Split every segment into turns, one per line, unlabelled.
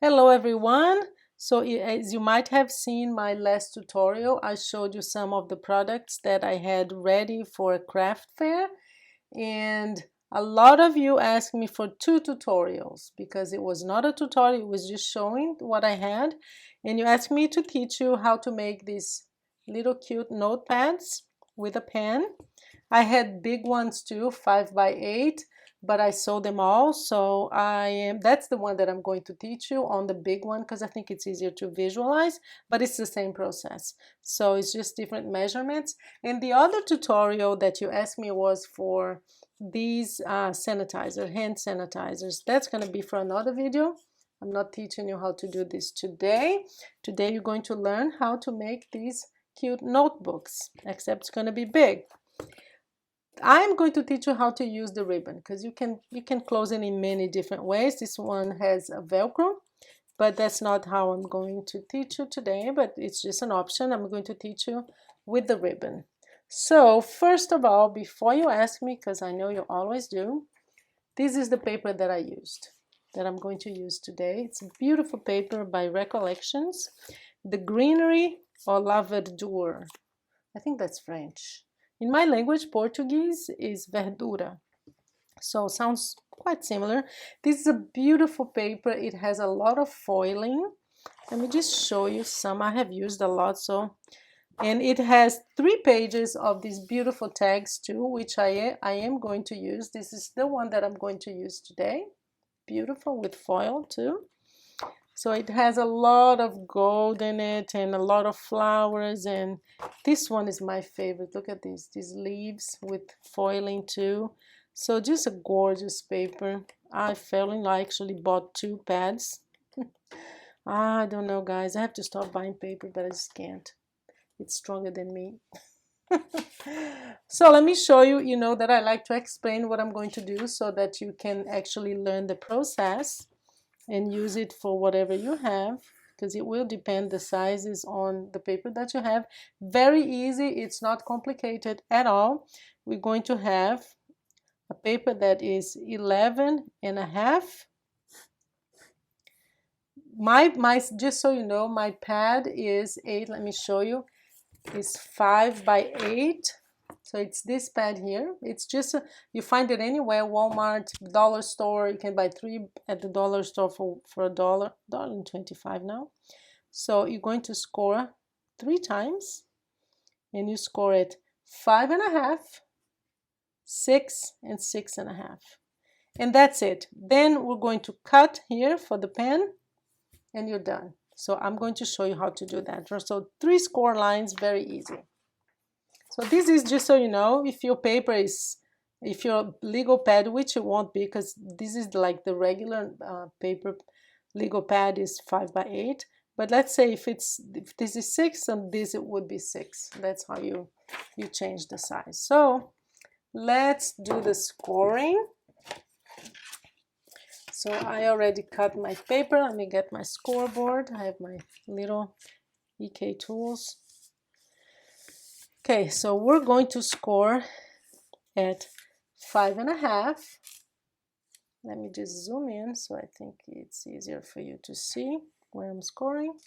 Hello everyone. So as you might have seen my last tutorial, I showed you some of the products that I had ready for a craft fair, and a lot of you asked me for 2 tutorials because it was not a tutorial, it was just showing what I had, and you asked me to teach you how to make these little cute notepads with a pen. I had big ones too, 5x8, but I sold them all. So that's the one that I'm going to teach you on, the big one, because I think it's easier to visualize, but it's the same process. So it's just different measurements. And the other tutorial that you asked me was for these hand sanitizers. That's going to be for another video. I'm not teaching you how to do this today. Today you're going to learn how to make these cute notebooks, except it's going to be big. I'm going to teach you how to use the ribbon, because you can close it in many different ways. This one has a Velcro, but that's not how I'm going to teach you today, but it's just an option. I'm going to teach you with the ribbon. So first of all, before you ask me, because I know you always do, this is the paper that I used, that I'm going to use today. It's a beautiful paper by Recollections, the Greenery or La Verdure. I think that's French. In my language, Portuguese is verdura, so sounds quite similar. This is a beautiful paper. It has a lot of foiling. Let me just show you some. I have used a lot, and it has 3 pages of these beautiful tags too, which I am going to use. This is the one that I'm going to use today. Beautiful with foil too. So it has a lot of gold in it and a lot of flowers, and this one is my favorite. Look at these leaves with foiling too. So just a gorgeous paper. I actually bought 2 pads. I don't know, guys. I have to stop buying paper, but I just can't. It's stronger than me. So let me show you, that I like to explain what I'm going to do so that you can actually learn the process and use it for whatever you have, because it will depend the sizes on the paper that you have. Very easy. It's not complicated at all. We're going to have a paper that is 11.5. My just so you know, my pad is 8. Let me show you. It's 5x8. So it's this pad here. It's just you find it anywhere, Walmart, dollar store. You can buy 3 at the dollar store for $1.25 now. So you're going to score 3 times, and you score it 5.5, 6, and 6.5, and that's it. Then we're going to cut here for the pen, and you're done. So I'm going to show you how to do that. So 3 score lines, very easy. So this is just so you know, if your legal pad, which it won't be, because this is like the regular paper, legal pad is 5x8. But let's say if this is 6, and this it would be 6. That's how you change the size. So let's do the scoring. So I already cut my paper. Let me get my scoreboard. I have my little EK tools. Okay, so we're going to score at 5.5. Let me just zoom in so I think it's easier for you to see where I'm scoring.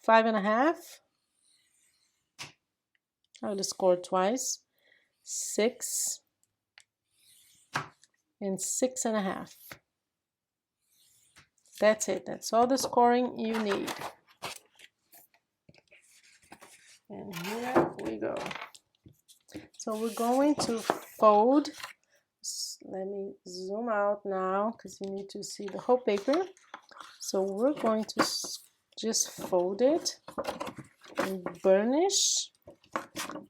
5.5. I will score twice. 6 and 6.5. That's it. That's all the scoring you need. And here we go. So we're going to fold. Let me zoom out now because you need to see the whole paper. So we're going to just fold it and burnish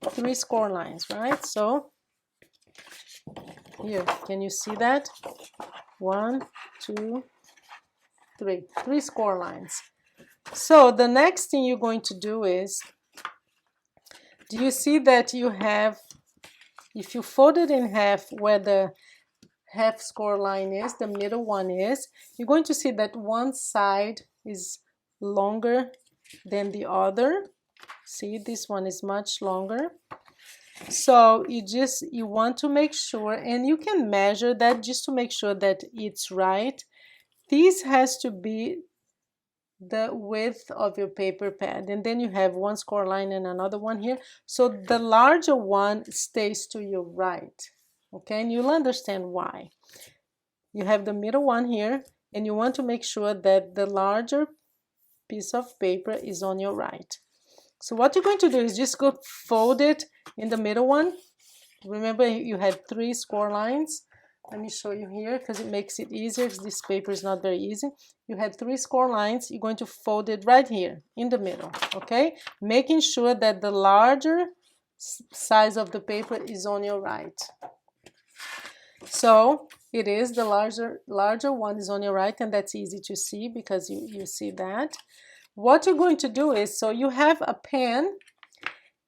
3 score lines, right? So here, can you see that? 1, 2, 3. 3 score lines. So the next thing you're going to do is, do you see that you have, if you fold it in half where the half score line is, the middle one is, you're going to see that one side is longer than the other. See, this one is much longer. So you want to make sure, and you can measure that just to make sure that it's right. this has to be the width of your paper pad, and then you have one score line and another one here, so the larger one stays to your right, okay? And you'll understand why. You have the middle one here, and you want to make sure that the larger piece of paper is on your right. So what you're going to do is just go fold it in the middle one. Remember, you had 3 score lines. Let me show you here because it makes it easier, because this paper is not very easy. You had 3 score lines. You're going to fold it right here in the middle, okay? Making sure that the larger size of the paper is on your right. So it is, the larger one is on your right, and that's easy to see because you see that. What you're going to do is, so you have a pen,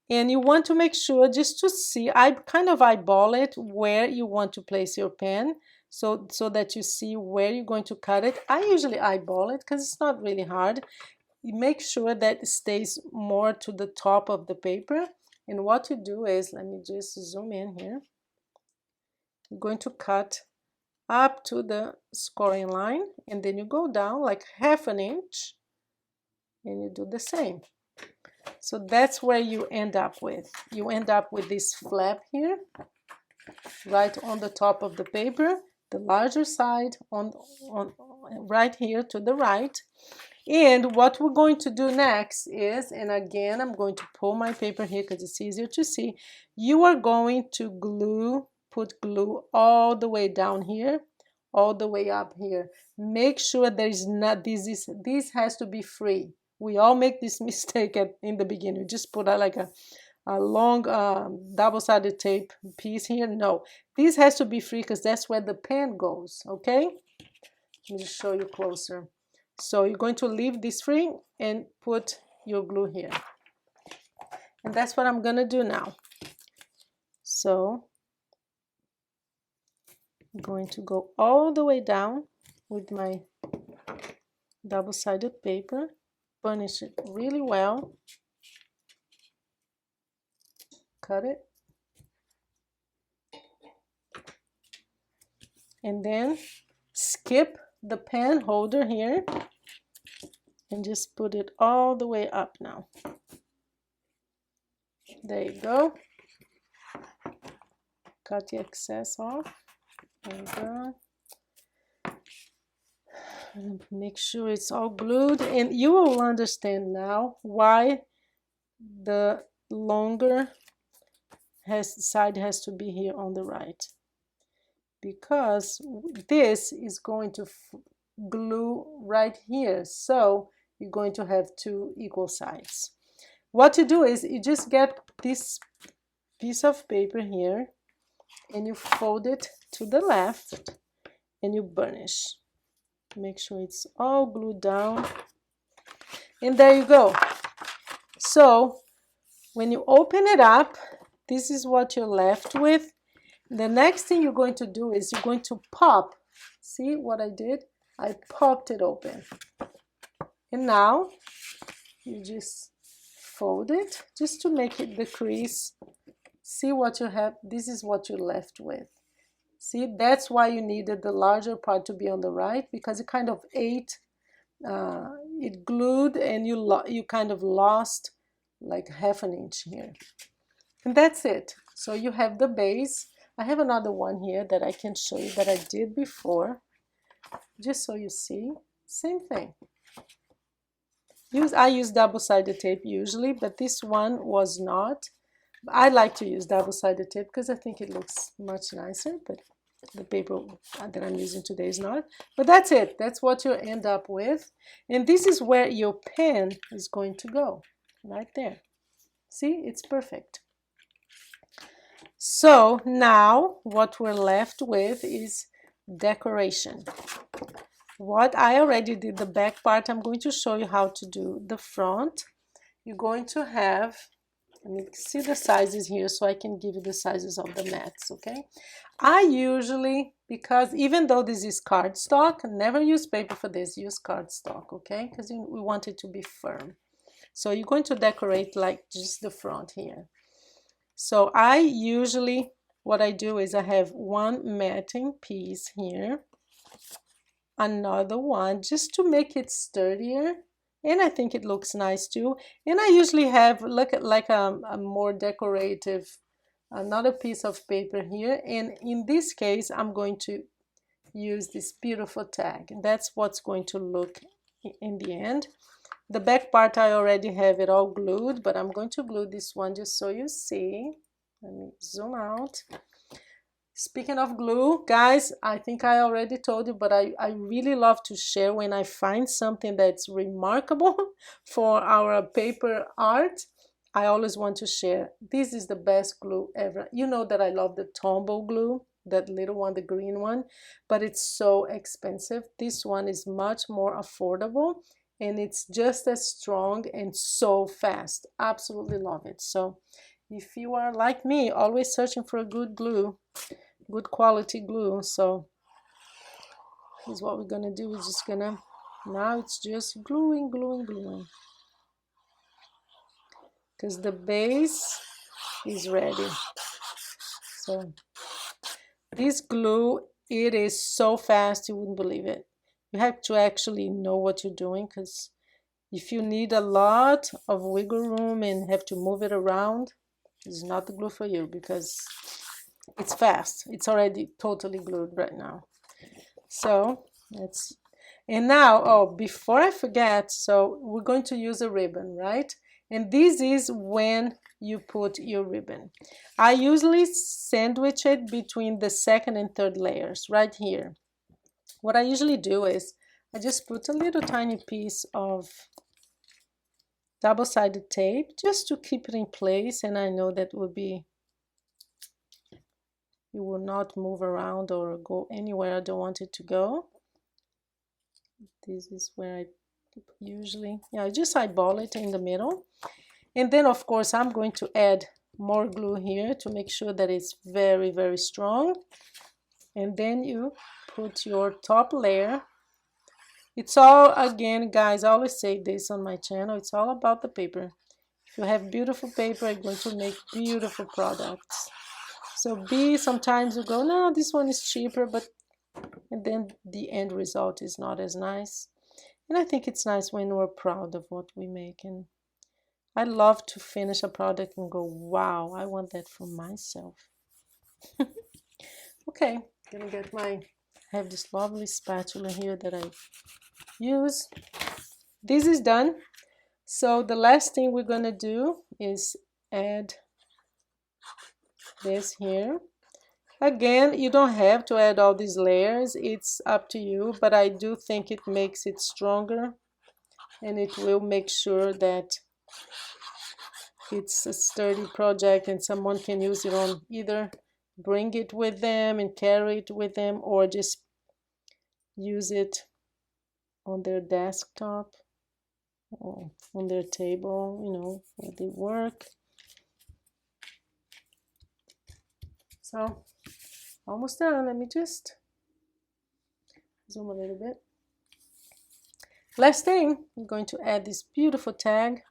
and you want to make sure just to see, I kind of eyeball it where you want to place your pen, so that you see where you're going to cut it. I usually eyeball it because it's not really hard. You make sure that it stays more to the top of the paper. And what you do is, let me just zoom in here. You're going to cut up to the scoring line, and then you go down like ½ an inch, and you do the same. So that's where you end up with. You end up with this flap here, right on the top of the paper, the larger side on right here to the right. And what we're going to do next is, and again, I'm going to pull my paper here because it's easier to see. You are going to put glue all the way down here, all the way up here. Make sure there is not, this has to be free. We all make this mistake in the beginning. Just put like a long double-sided tape piece here. No, this has to be free because that's where the pen goes, okay? Let me just show you closer. So you're going to leave this free and put your glue here. And that's what I'm gonna do now. So I'm going to go all the way down with my double-sided paper. Burnish it really well, cut it, and then skip the pen holder here and just put it all the way up now. There you go. Cut the excess off. There you go. And make sure it's all glued, and you will understand now why the longer side has to be here on the right, because this is going to glue right here, so you're going to have 2 equal sides. What you do is you just get this piece of paper here and you fold it to the left and you burnish. Make sure it's all glued down, and there you go. So when you open it up, this is what you're left with. The next thing you're going to do is you're going to pop. See what I did? I popped it open. And now you just fold it just to make it the crease. See what you have? This is what you're left with. See, that's why you needed the larger part to be on the right, because it kind of ate, it glued, and you kind of lost like ½ an inch here. And that's it. So you have the base. I have another one here that I can show you that I did before, just so you see. Same thing. I use double-sided tape usually, but this one was not. I like to use double-sided tape because I think it looks much nicer, but the paper that I'm using today is not. But that's it. That's what you end up with. And this is where your pen is going to go, right there. See, it's perfect. So now what we're left with is decoration. What I already did the back part, I'm going to show you how to do the front. You're going to have, let me see the sizes here so I can give you the sizes of the mats, okay? I usually, because even though this is cardstock, never use paper for this, use cardstock, okay? Because we want it to be firm. So you're going to decorate like just the front here. So I usually, what I do is I have one matting piece here. another one just to make it sturdier, and I think it looks nice too. And I usually have look at like a more decorative another piece of paper here, and in this case I'm going to use this beautiful tag, and that's what's going to look in the end. The back part I already have it all glued, but I'm going to glue this one just so you see. Let me zoom out. Speaking of glue, guys, I think I already told you, but I really love to share when I find something that's remarkable for our paper art. I always want to share. This is the best glue ever. You know that I love the Tombow glue, that little one, the green one, but it's so expensive. This one is much more affordable, and it's just as strong and so fast. Absolutely love it. So if you are like me, always searching for a good glue, good quality glue, so here's what we're gonna do. We're just gonna, now it's just gluing, because the base is ready. So this glue, it is so fast you wouldn't believe it. You have to actually know what you're doing, because if you need a lot of wiggle room and have to move it around, it's not the glue for you, because it's fast. It's already totally glued right now. So let's, and now, oh, before I forget, so we're going to use a ribbon, right? And this is when you put your ribbon. I usually sandwich it between the second and third layers right here. What I usually do is I just put a little tiny piece of double-sided tape just to keep it in place, and I know that will be, it will not move around or go anywhere I don't want it to go. This is where I usually, yeah, I just eyeball it in the middle. And then of course I'm going to add more glue here to make sure that it's very, very strong. And then you put your top layer. It's all, again, guys, I always say this on my channel, it's all about the paper. If you have beautiful paper, you're going to make beautiful products. So sometimes you go, no, this one is cheaper, but, and then the end result is not as nice. And I think it's nice when we're proud of what we make. And I love to finish a product and go, wow, I want that for myself. Okay, gonna get my, I have this lovely spatula here that I use. This is done. So the last thing we're gonna do is add this here. Again, you don't have to add all these layers, it's up to you, but I do think it makes it stronger, and it will make sure that it's a sturdy project and someone can use it on, either bring it with them and carry it with them, or just use it on their desktop or on their table, you know, where they work. So almost done. Let me just zoom a little bit. Last thing, I'm going to add this beautiful tag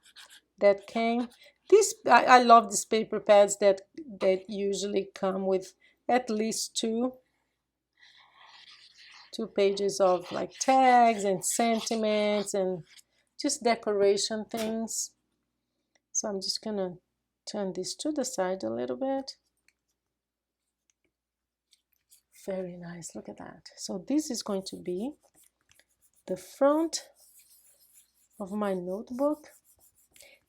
that came. This, I love these paper pads that usually come with at least two pages of like tags and sentiments and just decoration things. So I'm just gonna turn this to the side a little bit. Very nice, look at that. So this is going to be the front of my notebook.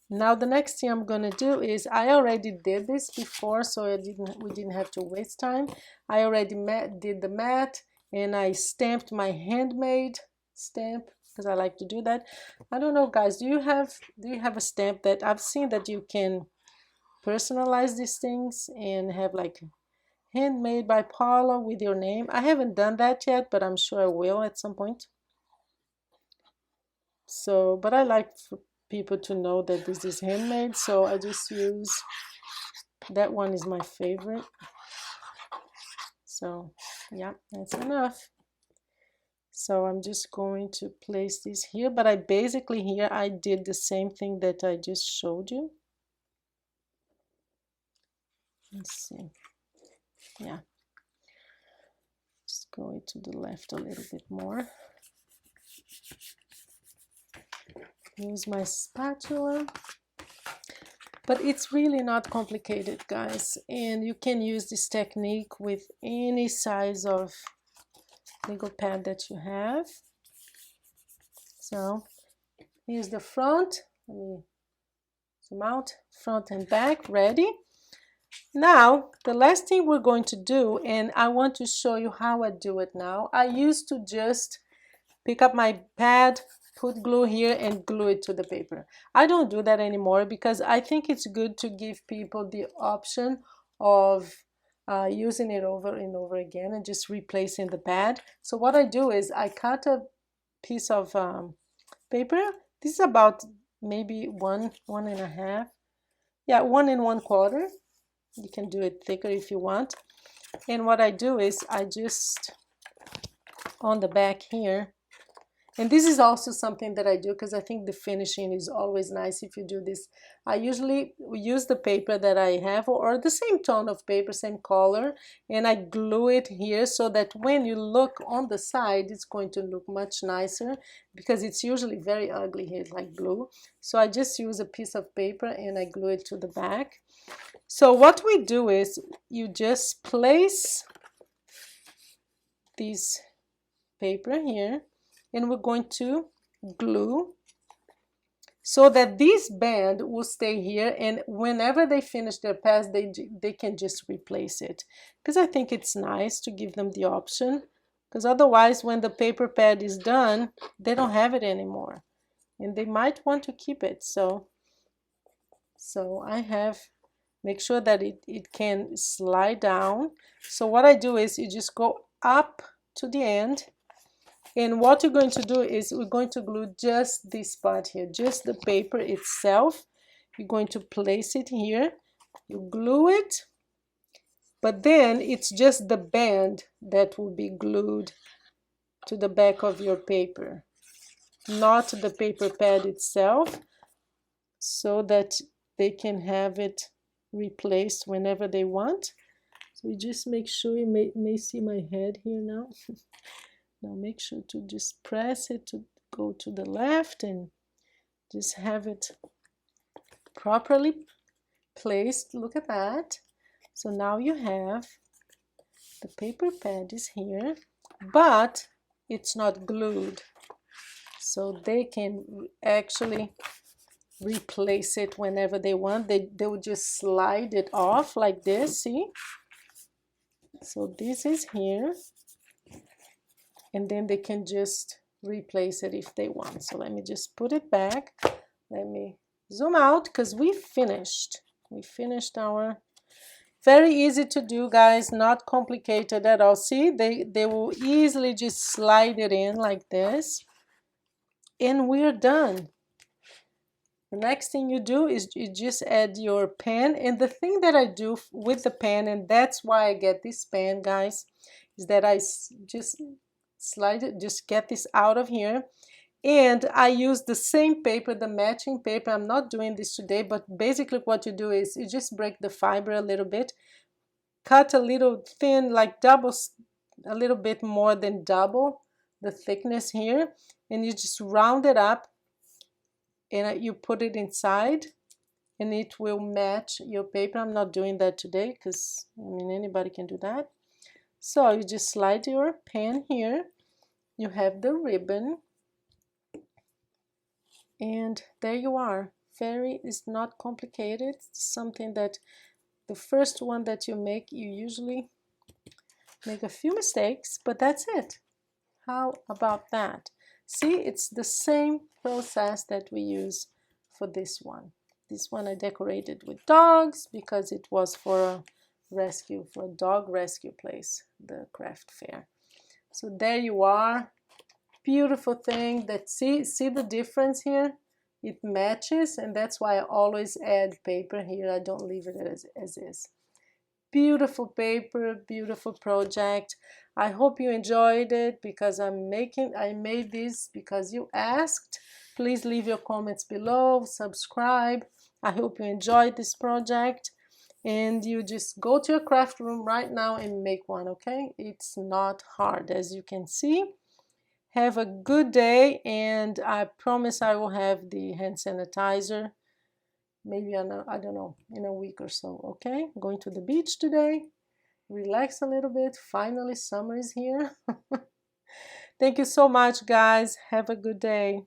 Now the next thing I'm gonna do is, I already did this before, so we didn't have to waste time. I already did the mat, and I stamped my handmade stamp because I like to do that. I don't know, guys, do you have a stamp that I've seen that you can personalize these things and have like handmade by Paula with your name? I haven't done that yet, but I'm sure I will at some point. So, but I like for people to know that this is handmade, so I just use that one, is my favorite. So yeah, that's enough. So I'm just going to place this here, but I basically here I did the same thing that I just showed you. Let's see. Yeah, just going to the left a little bit more. Use my spatula. But it's really not complicated, guys, and you can use this technique with any size of legal pad that you have. So here's the front. Let me zoom out, front and back, ready. Now the last thing we're going to do, and I want to show you how I do it now. I used to just pick up my pad, put glue here and glue it to the paper. I don't do that anymore because I think it's good to give people the option of using it over and over again and just replacing the pad. So what I do is I cut a piece of paper. This is about maybe one and a half. Yeah, 1 1/4. You can do it thicker if you want. And what I do is I just, on the back here, and this is also something that I do because I think the finishing is always nice if you do this. I usually use the paper that I have or the same tone of paper, same color, and I glue it here so that when you look on the side, it's going to look much nicer because it's usually very ugly here, like blue. So I just use a piece of paper and I glue it to the back. So what we do is you just place this paper here, and we're going to glue so that this band will stay here, and whenever they finish their pass, they can just replace it, because I think it's nice to give them the option, because otherwise when the paper pad is done, they don't have it anymore and they might want to keep it. So I have, make sure that it can slide down. So what I do is you just go up to the end. And what you're going to do is we're going to glue just this part here, just the paper itself. You're going to place it here, you glue it, but then it's just the band that will be glued to the back of your paper, not the paper pad itself, so that they can have it replaced whenever they want. So you just make sure, you may see my head here now. Now make sure to just press it to go to the left and just have it properly placed. Look at that. So now you have the paper pad is here, but it's not glued. So they can actually replace it whenever they want. They will just slide it off like this, see? So this is here. And then they can just replace it if they want. So let me just put it back. Let me zoom out because we finished. We finished our, very easy to do, guys, not complicated at all. See, they will easily just slide it in like this. And we're done. The next thing you do is you just add your pen. And the thing that I do with the pen, and that's why I get this pen, guys, is that I just slide it, just get this out of here, and I use the same paper, the matching paper. I'm not doing this today, but basically what you do is you just break the fiber a little bit, cut a little thin, like double, a little bit more than double the thickness here, and you just round it up and you put it inside and it will match your paper. I'm not doing that today because I mean anybody can do that. So you just slide your pen here, you have the ribbon, and there you are. It's not complicated. It's something that the first one that you make, you usually make a few mistakes, but that's it. How about that? See, it's the same process that we use for this one. This one I decorated with dogs because it was for a rescue, for a dog rescue place, the craft fair. So there you are. Beautiful thing. That see the difference here? It matches, and that's why I always add paper here. I don't leave it as is. Beautiful paper, beautiful project. I hope you enjoyed it because I made this because you asked. Please leave your comments below, subscribe. I hope you enjoyed this project, and you just go to your craft room right now and make one, okay? It's not hard, as you can see. Have a good day, and I promise I will have the hand sanitizer maybe I don't know, in a week or so. Okay, going to the beach today, relax a little bit. Finally, summer is here. Thank you so much, guys. Have a good day.